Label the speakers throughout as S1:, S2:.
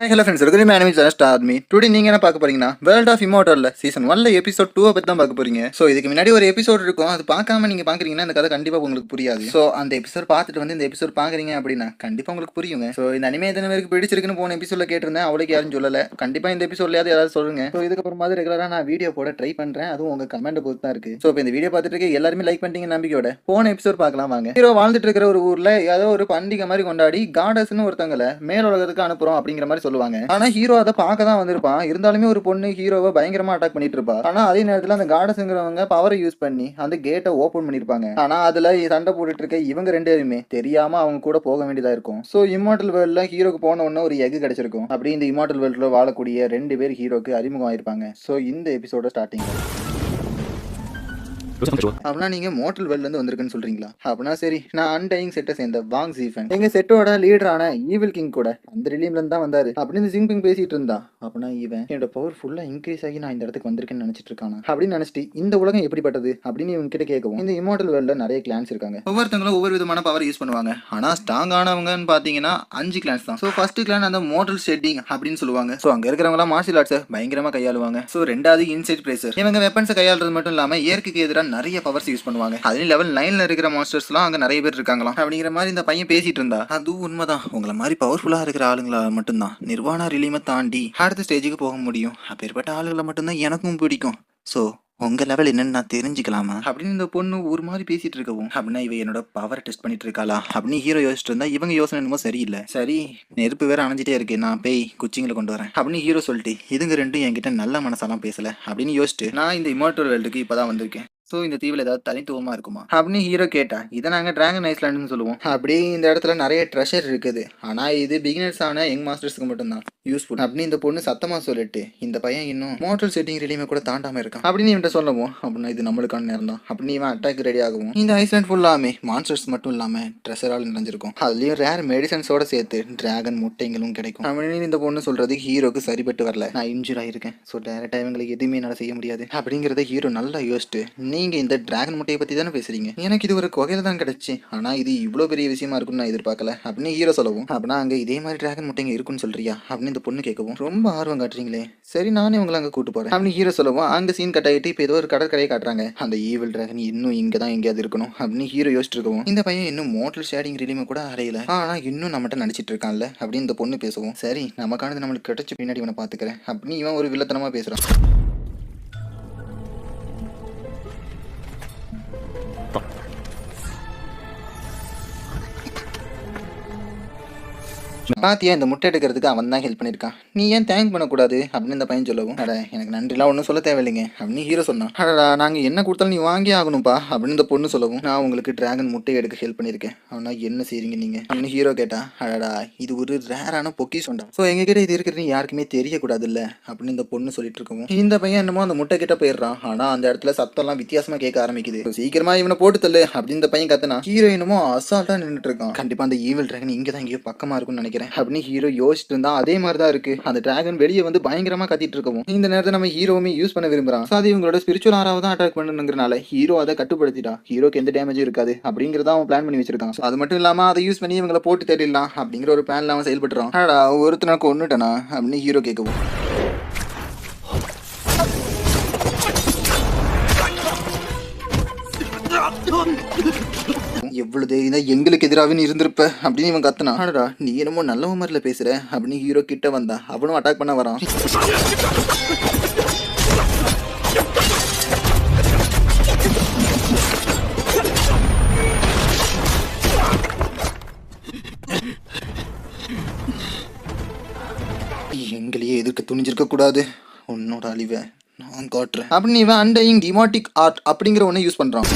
S1: Hey, hello friends, welcome to my name is Just Army. Today நீங்க என்ன பார்க்க போறீங்கன்னா வேர்ல்ட் ஆஃப் இம்மோர்டல்ல சீசன் 1ல எபிசோட் 2 பத்தி தான் பார்க்க போறீங்க. சோ இதுக்கு முன்னாடி ஒரு எபிசோட் இருக்கும், அது பார்க்காம நீங்க பாக்குறீங்கன்னா இந்த கதை கண்டிப்பா உங்களுக்கு புரியாது. சோ அந்த எபிசோட் பார்த்துட்டு வந்து இந்த எபிசோட் பாக்குறீங்க அப்படின்னா கண்டிப்பா உங்களுக்கு புரியுங்க. சோ இந்த அனிமே எத்தனை பேருக்கு பிடிச்சிருக்குன்னு போன எபிசோட்ல கேட்டிருந்தேன், அவளுக்கு யாரும் சொல்லல. கண்டிப்பா இந்த எபிசோட்லயாவது ஏதாவது சொல்லுங்க. சோ இதுக்கப்புறமா ரெகுலரா நான் வீடியோ போட ட்ரை பண்றேன், அதுவும் உங்க கமெண்ட் பொறுத்து தான் இருக்கு. சோ இப்போ இந்த வீடியோ பார்த்துட்டு இருக்க எல்லாருமே லைக் பண்ணிட்டீங்க நம்பிக்கையோட போன எபிசோட் பார்க்கலாம் வாங்க. ஹீரோ வாழ்ந்துட்டு இருக்கிற ஒரு ஊர்ல ஏதோ ஒரு பண்டிகை மாதிரி கொண்டாடி காடஸ்னு ஒருத்தங்களை மேல் உலகத்துக்கு அனுப்புறோம் அப்படிங்கிற மாதிரி சொல்லுவாங்க. ஆனா ஹீரோ அதை பார்க்க தான் வந்திருப்பான். இருந்தாலுமே ஒரு பொண்ணு ஹீரோவை பயங்கரமா அட்டாக் பண்ணிட்டு இருப்பா. ஆனா அதே நேரத்துல அந்த காடஸ்ங்கிறவங்க பவரை யூஸ் பண்ணி அந்த கேட்டை ஓபன் பண்ணிருப்பாங்க. ஆனா அதுல சண்டை போட்டுட்டு இருக்க இவங்க ரெண்டு பேருமே தெரியாம அவங்க கூட போக வேண்டியதா இருக்கும். சோ இம்மார்டல் வேர்ல்ட்ல ஹீரோக்கு போன உடனே ஒரு எக் கிடைச்சிருக்கும். அப்படி இந்த இம்மார்டல் வேர்ல்ட்ல வாழக்கூடிய ரெண்டு பேர் ஹீரோக்கு அறிமுகம் ஆயிருப்பாங்க. சோ இந்த எபிசோட ஸ்டார்டிங் அப்படின்னா நீங்க மோட்டல் வேர்ல்ட்ல இருந்து வந்திருக்குன்னு சொல்றீங்களா? அப்படின்னா சரி, நான் அன்டையிங் செட்டை சேர்ந்த வாங் ஜீஃபன் எங்க செட்டோட லீடரான ஈவில் கிங் கூட அந்த ரிலீம்ல இருந்து தான் வந்தாரு அப்படின்னு ஜிங்பிங் பேசிட்டு இருந்தா. அப்படின்னா இவன் என்னோட பவர் ஃபுல்லா இன்க்ரீஸ் ஆகி நான் இந்த இடத்துக்கு வந்திருக்கேன்னு நினைச்சிட்டு இருக்கானா அப்படின்னு நினைச்சிட்டு இந்த உலகம் எப்படிப்பட்டது அப்படின்னு இவங்க கிட்ட கேட்கவும், இந்த இம்மார்டல் வேர்ல்ட்ல நிறைய கிளான்ஸ் இருக்காங்க. ஒவ்வொருத்தங்களும் ஒவ்வொரு விதமான பவர் யூஸ் பண்ணுவாங்க. ஆனா ஸ்ட்ராங் ஆனவங்கன்னு பாத்தீங்கன்னா 5 கிளான்ஸ் தான். சோ ஃபர்ஸ்ட் கிளான் அந்த மோட்டல் ஷெட்டிங் அப்படின்னு சொல்லுவாங்க. சோ அங்க இருக்கிறவங்க எல்லாம் மார்ஷியல் ஆர்ட்ஸை பயங்கரமா கையாளுவாங்க. சோ ரெண்டாவது இன்சைட் பிரேசர், இவங்க வெப்பன்ஸை கையாளுறது மட்டும் இல்லாம இயற்கைக்கு எதிராக நிறைய பவர்ஸ் யூஸ் பண்ணுவாங்க. அதுலயும் லெவல் 9ல இருக்கிற மாஸ்டர்ஸ்லாம் அங்க நிறைய பேர் இருக்காங்களாம் அப்படிங்கிற மாதிரி இந்த பையன் பேசிட்டு இருந்தா. அதுவும் உண்மைதான், உங்களை மாதிரி பவர்ஃபுல்லா இருக்கிற ஆளுங்களா மட்டும்தான் நிர்வாணா ரிலீமை தாண்டி அடுத்த ஸ்டேஜுக்கு போக முடியும். அப்பேற்பட்ட ஆளுகளை மட்டும்தான் எனக்கும் பிடிக்கும். சோ உங்க லெவல் என்னன்னு நான் தெரிஞ்சுக்கலாமா அப்படின்னு இந்த பொண்ணு ஒரு மாதிரி பேசிட்டு இருக்கவும், அப்படின்னா இவ என்னோட பவர் டெஸ்ட் பண்ணிட்டு இருக்காளா அப்படின்னு ஹீரோ யோசிச்சுட்டு இருந்தா. இவங்க யோசனை என்னமோ சரியில்லை. சரி, நெருப்பு வேற அணைஞ்சிட்டே இருக்கு, நான் பேய் குச்சிங்களை கொண்டு வரேன் அப்படின்னு ஹீரோ சொல்லிட்டு, இதுங்க ரெண்டும் என்கிட்ட நல்ல மனசாலாம் பேசல அப்படின்னு யோசிச்சுட்டு, நான் இந்த இம்மோர்டல் வேர்ல்டுக்கு இப்பதான் வந்திருக்கேன். ஸோ இந்த தீவில் ஏதாவது தனித்துவமாக இருக்குமா அப்படின்னு ஹீரோ கேட்டா. இதை நாங்கள் டிராகன் ஐஸ்லாண்டுன்னு சொல்லுவோம். அப்படி இந்த இடத்துல நிறைய ட்ரெஷர் இருக்குது. ஆனால் இது பிகினர்ஸ் ஆன யங் மாஸ்டர்ஸ்க்கு மட்டும்தான் யூஸ்ஃபுல் அப்படின்னு இந்த பொண்ணு சத்தமாக சொல்லிட்டு, இந்த பையன் இன்னும் மோட்டல் செட்டிங் ரெடியுமே கூட தாண்டாமல் இருக்கான் அப்படின்னு இவன்ட்ட சொல்லவும், அப்படின்னா இது நம்மளுக்கான நேரம் தான் அப்படின்னு இவன் அட்டாக் ரெடி ஆகும். இந்த ஐஸ்லாண்ட் ஃபுல்லாமே மான்ஸ்டர்ஸ் மட்டும் இல்லாமல் ட்ரெஷரால் நிறைஞ்சிருக்கும். அதுலேயும் ரேர் மெடிசன்ஸோட சேர்த்து டிராகன் முட்டைங்களும் கிடைக்கும் அப்படின்னு இந்த பொண்ணு சொல்றது ஹீரோக்கு சரிபட்டு வரல. நான் இன்ஜூர் ஆயிருக்கேன், ஸோ டேரக்டாக இவங்களுக்கு எதுவுமே என்னால் செய்ய முடியாது அப்படிங்கிறத ஹீரோ நல்லா யோசிச்சுட்டு, நீங்க இந்த டிராகன் முட்டையை பத்தி தானே பேசுறீங்க, எனக்கு இது ஒரு கொகையில தான் கிடைச்சு, ஆனா இது இவ்வளவு பெரிய விஷயமா இருக்குன்னு நான் எதிர்பார்க்கல அப்படின்னு ஹீரோ சொல்லவும், அப்படின்னா அங்க இதே மாதிரி டிராகன் முட்டைங்க இருக்குன்னு சொல்றியா அப்படின்னு இந்த பொண்ணு கேட்கவும், ரொம்ப ஆர்வம் காட்டுறீங்களே, சரி நானே உங்களை அங்க கூட்டு போறேன் அப்படின்னு ஹீரோ சொல்லவும், அங்க சீன் கட் ஆகிட்டு இப்போ ஏதோ ஒரு கடற்கரையை காட்டுறாங்க. அந்த ஈவில் டிராகன் இன்னும் இங்க தான் எங்கேயாவது இருக்கணும் அப்படின்னு ஹீரோ யோசிச்சு இருக்கவும், இந்த பையன் இன்னும் மோட்டல் ஷேடிங் ரிலீமை கூட அறையல, ஆனா இன்னும் நம்மகிட்ட நடிச்சிட்டு இருக்கான்ல அப்படின்னு இந்த பொண்ணு பேசவும், சரி நமக்கானது நம்மளுக்கு கிடைச்ச பின்னாடி இவனை பாத்துக்கிறேன் அப்படின்னு இவன் ஒரு வில்லத்தனமா பேசுறான். பாத்தியா, இந்த முட்டை எடுக்கிறதுக்கு அவன் தான் ஹெல்ப் பண்ணியிருக்கான், நீ ஏன் தேங்க் பண்ணக்கூடாது அப்படின்னு இந்த பையன் சொல்லவும், அட எனக்கு நன்றிலாம் ஒன்றும் சொல்ல தேவையில்லைங்க அப்படின்னு ஹீரோ சொன்னான். அடடா நாங்கள் என்ன கொடுத்தாலும் நீ வாங்கி ஆகணும்ப்பா அப்படின்னு இந்த பொண்ணு சொல்லவும், நான் உங்களுக்கு டிராகன் முட்டை எடுக்க ஹெல்ப் பண்ணியிருக்கேன், ஆனால் என்ன செய்றீங்க நீங்கள் அப்படின்னு ஹீரோ கேட்டா. அடடா இது ஒரு ரேரான பொக்கிஷன்டா, ஸோ எங்ககிட்ட இது இருக்கிறது யாருக்குமே தெரியக்கூடாது இல்லை அப்படின்னு இந்த பொண்ணு சொல்லிட்டு இருக்கவும், இந்த பையன் என்னமோ அந்த முட்டை கிட்ட போயிடுறான். ஆனால் அந்த இடத்துல சத்தம்லாம் வித்தியாசமாக கேட்க ஆரம்பிக்குது. சீக்கிரமா இவனை போட்டு தள்ளு அப்படின்னு இந்த பையன் கத்துனா. ஹீரோ என்னமோ அசால்ட்டா நின்றுட்டு இருக்கான். கண்டிப்பா அந்த ஈவில் டிராகன் இங்கே தான் எங்கேயோ பக்கமா இருக்கும்னு நினைக்கிறேன் அப்படின்னு ஹீரோ யோசிச்சுட்டு இருந்தா. அதே மாதிரி தான் இருக்கு, அந்த டிராகன் வெளியே வந்து பயங்கரமா கத்திட்டு இருக்கவும், இந்த நேரத்தை நம்ம ஹீரோவுமே யூஸ் பண்ண விரும்புறான். அது இவங்களோட ஸ்பிரிச்சுவல் ஆராவை தான் அட்டாக் பண்ணணுங்கிறனால ஹீரோ அதை கட்டுப்படுத்திட்டா. ஹீரோக்கு எந்த டேமேஜும் இருக்காது அப்படிங்கறத அவன் பிளான் பண்ணி வச்சிருக்கான். அது மட்டும் இல்லாம அதை யூஸ் பண்ணி இவங்களை போட்டு தேடிடலாம் அப்படிங்கிற ஒரு பிளான்ல அவன் செயல்படுறான். ஆடா ஒருத்தனை கொன்னுட்டனா அப்படின்னு ஹீரோ கேட்கவும், எவ்வளவு தைரியம் எங்களுக்கு எதிராக இருந்திருப்ப அப்படின்னு இவன் கத்துனா. ஆடா நீ என்னமோ நல்ல மாதிரில பேசுற அப்படின்னு ஹீரோ கிட்ட வந்தா. அவனும் அட்டாக் பண்ண வரான். எங்களையே எதிர்க்க துணிஞ்சிருக்க கூடாது, உன்னோட அழிவை நான் காட்டுறேன் அப்படின்னு இவன் அன்டையிங் டிமாட்டிக் ஆர்ட் அப்படிங்கிற ஒன்னை யூஸ் பண்றான்.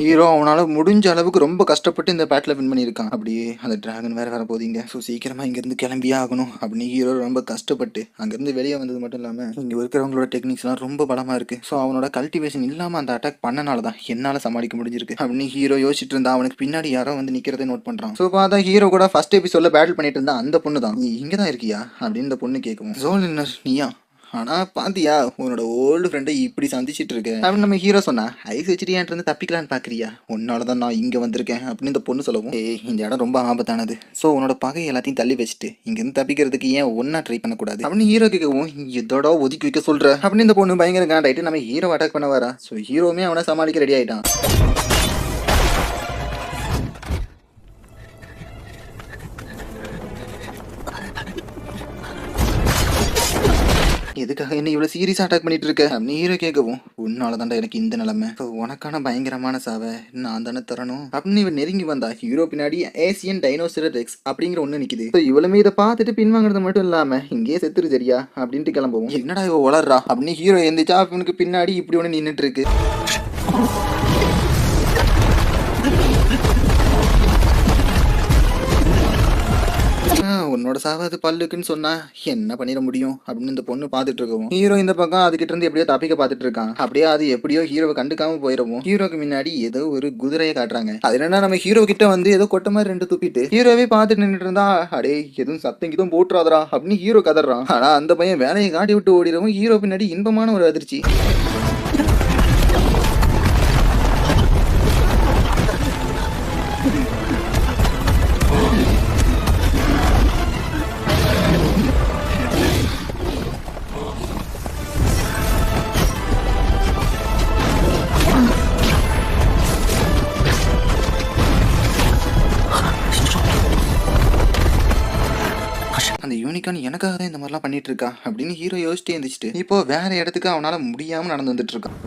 S1: ஹீரோ அவனால முடிஞ்ச அளவுக்கு ரொம்ப கஷ்டப்பட்டு இந்த பேட்டில் வின் பண்ணியிருக்கான். அப்படியே அந்த டிராகன் வேற வர போதீங்க. ஸோ சீக்கிரமா இங்கேருந்து கிளம்பியே ஆகணும் அப்படின்னு ஹீரோ ரொம்ப கஷ்டப்பட்டு அங்கேருந்து வெளியே வந்தது மட்டும் இல்லாமல் இங்கே இருக்கிறவங்களோட டெக்னிக்ஸ்லாம் ரொம்ப பலமாக இருக்கு. ஸோ அவனோட கல்டிவேஷன் இல்லாமல் அந்த அட்டாக் பண்ணனால தான் என்னால் சமாளிக்க முடிஞ்சிருக்கு அப்படின்னு ஹீரோ யோசிச்சுட்டு இருந்தா அவனுக்கு பின்னாடி யாரோ வந்து நிற்கிறத நோட் பண்ணுறான். ஸோ பார்த்தா ஹீரோ கூட ஃபர்ஸ்ட் எபிசோட்ல பேட்டில் பண்ணிட்டு இருந்தா அந்த பொண்ணு தான். நீ இங்கே தான் இருக்கியா அப்படின்னு இந்த பொண்ணு கேட்கும். ஜோலினர் நீயா? ஆனா பாத்தியா உன்னோட ஓல்டு ஃப்ரெண்டை இப்படி சந்திச்சிட்டு இருக்க அப்படின்னு நம்ம ஹீரோ சொன்னா, ஐஸ் வச்சுட்டு இருந்து தப்பிக்கலான்னு பாக்குறியா? உன்னாலதான் நான் இங்க வந்திருக்கேன் அப்படின்னு இந்த பொண்ணு சொல்லவும், இந்த இடம் ரொம்ப ஆபத்தானது. ஸோ உன்னோட பகை எல்லாத்தையும் தள்ளி வச்சுட்டு இங்க இருந்து தப்பிக்கிறதுக்கு ஏன் ஒன்னா ட்ரை பண்ணக்கூடாது அப்படின்னு ஹீரோ கேட்கவும், எதோட ஒதுக்கி வைக்க சொல்ற அப்படின்னு இந்த பொண்ணு பயங்கர காண்டாயிட்டு நம்ம ஹீரோ அட்டாக் பண்ண வரா. ஸோ ஹீரோவுமே அவனை சமாளிக்க ரெடி ஆயிட்டான். எதுக்காக என்ன இவ்வளவு சீரியஸா அட்டாக் பண்ணிட்டு இருக்க அப்படின்னு ஹீரோ கேட்கவும், உன்னால தாண்டா எனக்கு இந்த நிலைமை. உனக்கான பயங்கரமான சாவை நான் தானே தரணும் அப்படின்னு இவன் நெருங்கி வந்தா ஹீரோ பின்னாடி ஏசியன் டைனோசரஸ் ரெக்ஸ் அப்படிங்கிற ஒண்ணு நிக்குது. இவளுமே இதை பார்த்துட்டு பின்வாங்குறது மட்டும் இல்லாம இங்கே செத்துரு சரியா அப்படின்ட்டு கிளம்பவும், என்னடா இவ வளர்றா அப்படின்னு ஹீரோ எந்திரிச்சா அவனுக்கு பின்னாடி இப்படி ஒண்ணு நின்னுட்டு இருக்கு. உன்னோட சாவாது பல்லுக்குன்னு சொன்னா என்ன பண்ணிட முடியும் அப்படின்னு இந்த பொண்ணு பாத்துட்டு இருக்கவும், ஹீரோ இந்த பக்கம் அதுகிட்ட இருந்து எப்படியோ தப்பிக்க பாத்துட்டு இருக்கான். அப்படியே அது எப்படியோ ஹீரோவை கண்டுக்காம போயிடவும் ஹீரோக்கு முன்னாடி ஏதோ ஒரு குதிரையை காட்டுறாங்க. அது என்னன்னா நம்ம ஹீரோ கிட்ட வந்து ஏதோ கொட்ட மாதிரி ரெண்டு துப்பிட்டு ஹீரோவே பாத்துட்டு நின்றுட்டு இருந்தா, அடே எதுவும் சத்தம் கிதும் போட்டுறாதரா அப்படின்னு ஹீரோ கதறான். ஆனா அந்த பையன் வேலையை காட்டி விட்டு ஓடிடவும் ஹீரோ பின்னாடி இன்பமான ஒரு அதிர்ச்சி. அந்த யூனிகான் எனக்காக தான் இந்த மாதிரிலாம் பண்ணிட்டு இருக்கா அப்படின்னு ஹீரோ யோசிச்சு எழுந்திரிச்சிட்டு இப்போ வேற இடத்துக்கு அவனால முடியாம நடந்து வந்துட்டு இருக்கான்.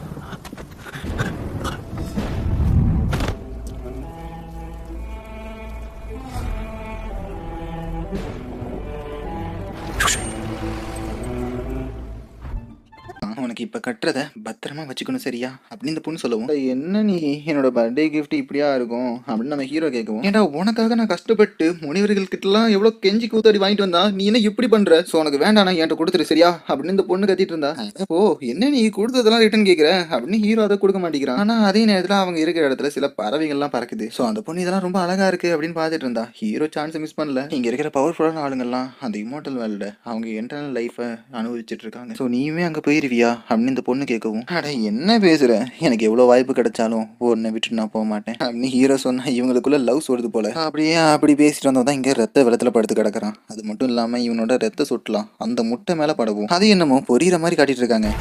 S1: உனக்கு இப்ப கட்டுறத பத்திரமா வச்சுக்கணும் சரியா அப்படின்னு இந்த பொண்ணு சொல்லவும், என்ன நீ என்னோட பர்த்டே கிஃப்ட் இப்படியா இருக்கும் அப்படின்னு நம்ம ஹீரோ கேட்கவும், ஏன்டா உனக்காக நான் கஷ்டப்பட்டு முனிவர்கள் கிட்ட எல்லாம் எவ்வளவு கெஞ்சி கூத்தாடி வாங்கிட்டு வந்தா நீ என்ன இப்படி பண்ற? சோ உனக்கு வேண்டாம் என்கிட்ட கொடுத்துரு சரியா அப்படின்னு இந்த பொண்ணு கத்திட்டு இருந்தா. ஓ என்ன நீ கொடுத்ததெல்லாம் ரிட்டர்ன் கேட்கிற அப்படின்னு ஹீரோ அதை கொடுக்க மாட்டேங்கிறான். ஆனா அதே நேரத்துல அவங்க இருக்கிற இடத்துல சில பறவைகள்லாம் பறக்குது. சோ அந்த பொண்ணு இதெல்லாம் ரொம்ப அழகா இருக்கு அப்படின்னு பாத்துட்டு இருந்தா ஹீரோ சான்ஸ் மிஸ் பண்ணல. இங்க இருக்கிற பவர்ஃபுல்லான ஆளுங்கள்லாம் அந்த இமோர்டல் வேர்ல்ட அவங்க இன்டர்னல் லைஃப அனுபவிச்சுட்டு இருக்காங்க. சோ நீயுமே அங்க போயிருவியா அப்படின்னு இந்த பொண்ணு கேட்கவும், அட என்ன பேசுற, எனக்கு எவ்வளவு வாய்ப்பு கிடைச்சாலும் உன்னை விட்டு நான் போக மாட்டேன் அப்படின்னு ஹீரோ சொன்னா இவங்களுக்குள்ள லவ் சொல்றது போல. அப்படியே அப்படி பேசிட்டு வந்ததான் இங்க ரத்த வெள்ளத்துல படுத்து கிடக்குறான். அது மட்டும் இல்லாம இவனோட ரத்த சொட்டலாம் அந்த முட்டை மேல படவும் அது என்னமோ பொரியிற மாதிரி காட்டிட்டு இருக்காங்க.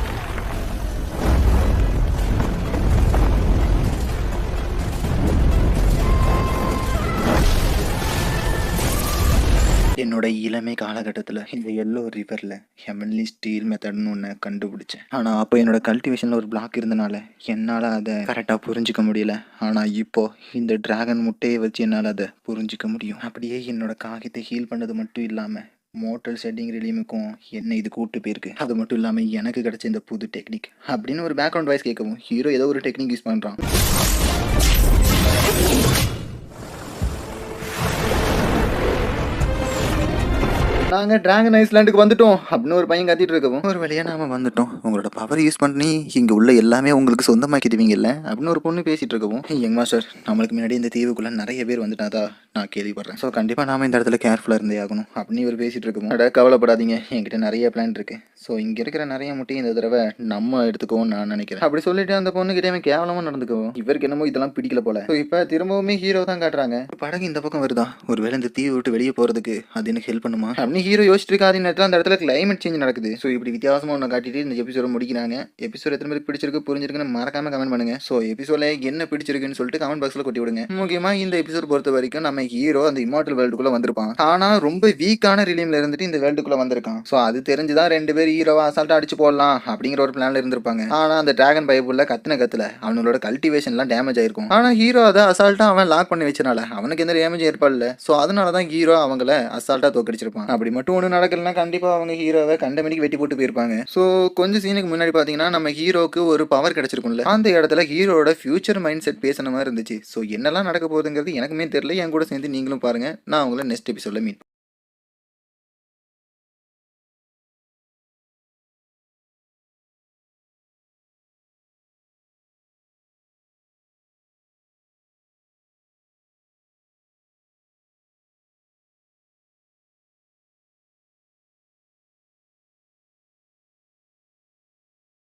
S1: என்னோட இளமை காலகட்டத்தில் இந்த எல்லோ ரிவரில் ஹெவன்லி ஸ்டீல் மெத்தட்னு ஒன்று கண்டுபிடிச்சேன். ஆனால் அப்போ என்னோட கல்டிவேஷனில் ஒரு பிளாக் இருந்தனால என்னால் அதை கரெக்டாக புரிஞ்சிக்க முடியல. ஆனால் இப்போ இந்த டிராகன் முட்டையை வச்சு என்னால் அதை புரிஞ்சிக்க முடியும். அப்படியே என்னோட காகியத்தை ஹீல் பண்ணது மட்டும் இல்லாமல் மோட்டல் ஷெட்டிங் ரிலீமுக்கும் என்ன இது கூட்டு போயிருக்கு. அது மட்டும் இல்லாமல் எனக்கு கிடைச்ச இந்த புது டெக்னிக் அப்படின்னு ஒரு பேக்ரவுண்ட் வாய்ஸ் கேட்கவும் ஹீரோ ஏதோ ஒரு டெக்னிக் யூஸ் பண்ணுறான். நாங்கள் டிராகன் ஐஸ்லாண்டுக்கு வந்துட்டோம் அப்படின்னு ஒரு பையன் கத்திட்டு இருக்கவும், ஒரு வழியா நாம வந்துட்டோம், உங்களோட பவர் யூஸ் பண்ணி இங்க உள்ள எல்லாமே உங்களுக்கு சொந்தமாக்கிடுவீங்கல்ல அப்படின்னு ஒரு பொண்ணு பேசிட்டு இருக்கவும், யங் மாஸ்டர் நம்மளுக்கு முன்னாடி இந்த தீவுக்குள்ள நிறைய பேர் வந்துட்டாதா நான் கேள்விப்படுறேன். ஸோ கண்டிப்பா நாம இந்த இடத்துல கேர்ஃபுல்லா இருந்தே ஆகணும் அப்படின்னு இவர் பேசிட்டு இருக்கவும், அட கவலைப்படாதீங்க என்கிட்ட நிறைய பிளான் இருக்கு. ஸோ இங்க இருக்கிற நிறைய முட்டையும் இந்த தடவை நம்ம எடுத்துக்கவும் நான் நினைக்கிறேன் அப்படி சொல்லிட்டு அந்த பொண்ணு கிட்டே கேவலமா நடந்துக்கவும் இவருக்கு என்னமோ இதெல்லாம் பிடிக்கல போல. ஸோ இப்போ திரும்பவுமே ஹீரோ தான் காட்டுறாங்க. படகு இந்த பக்கம் வருதா, ஒருவேளை இந்த தீவை விட்டு வெளியே போறதுக்கு அது எனக்கு ஹெல்ப் பண்ணுமா அப்படின்னு ஹீரோ யோசிச்சிட்டு இருக்காத நேரத்தில் அந்த இடத்துல கிளைமேட் சேஞ்ச் நடக்குது. ஸோ இப்படி வித்தியாசமா ஒன்று காட்டிட்டு இந்த எபிசோட முடிக்கிறாங்க. எபிசோட் எத்தனை பேருக்கு பிடிச்சிருக்கு புரிஞ்சிருக்குன்னு மறக்காம கமெண்ட் பண்ணுங்க. ஸோ எபிசோட என்ன பிடிச்சிருக்குன்னு சொல்லிட்டு கமெண்ட் பாக்ஸ்ல கொட்டி விடுங்க. முக்கியமா இந்த எபிசோட் பொறுத்த வரைக்கும் நம்ம ஹீரோ அந்த இமார்டல் வேர்ல்டுக்குள்ள வந்திருப்பான். ஆனா ரொம்ப வீக்கான ரிலீம்ல இருந்துட்டு இந்த வேர்ல்டுக்குள்ள வந்திருக்கான். ஸோ அது தெரிஞ்சுதான் ரெண்டு பேர் ஹீரோவை அசால்ட்டா அடிச்சு போடலாம் அப்படிங்கிற ஒரு பிளான்ல இருந்திருப்பாங்க. ஆனா அந்த டிராகன் பைபிள்ல கத்துல அவனோட கல்டிவேஷன்லாம் டேமேஜ் ஆயிருக்கும். ஆனா ஹீரோ அதை அசால்ட்டா அவன் லாக் பண்ணி வச்சனால அவனுக்கு எந்த டேமேஜ் ஏற்படல. ஸோ அதனாலதான் ஹீரோ அவங்கள அசால்ட்டா தோக்கடிச்சிருப்பான். அப்படி மட்டும் ஒண்ணு நடக்கலன்னா கண்டிப்பா அவங்க ஹீரோவை கண்டமணிக்கு வெட்டி போட்டு போயிருப்பாங்க. ஸோ கொஞ்சம் சீனுக்கு முன்னாடி பாத்தீங்கன்னா நம்ம ஹீரோக்கு ஒரு பவர் கிடைச்சிருக்கும்ல, அந்த இடத்துல ஹீரோட ஃபியூச்சர் மைண்ட் செட் பேசின மாதிரி இருந்துச்சு. ஸோ என்னெல்லாம் நடக்க போகுதுங்கிறது எனக்குமே தெரியல. என் கூட சேர்ந்து நீங்களும் பாருங்க. நான் உங்களை நெக்ஸ்ட் எபிசோட்ல மீட்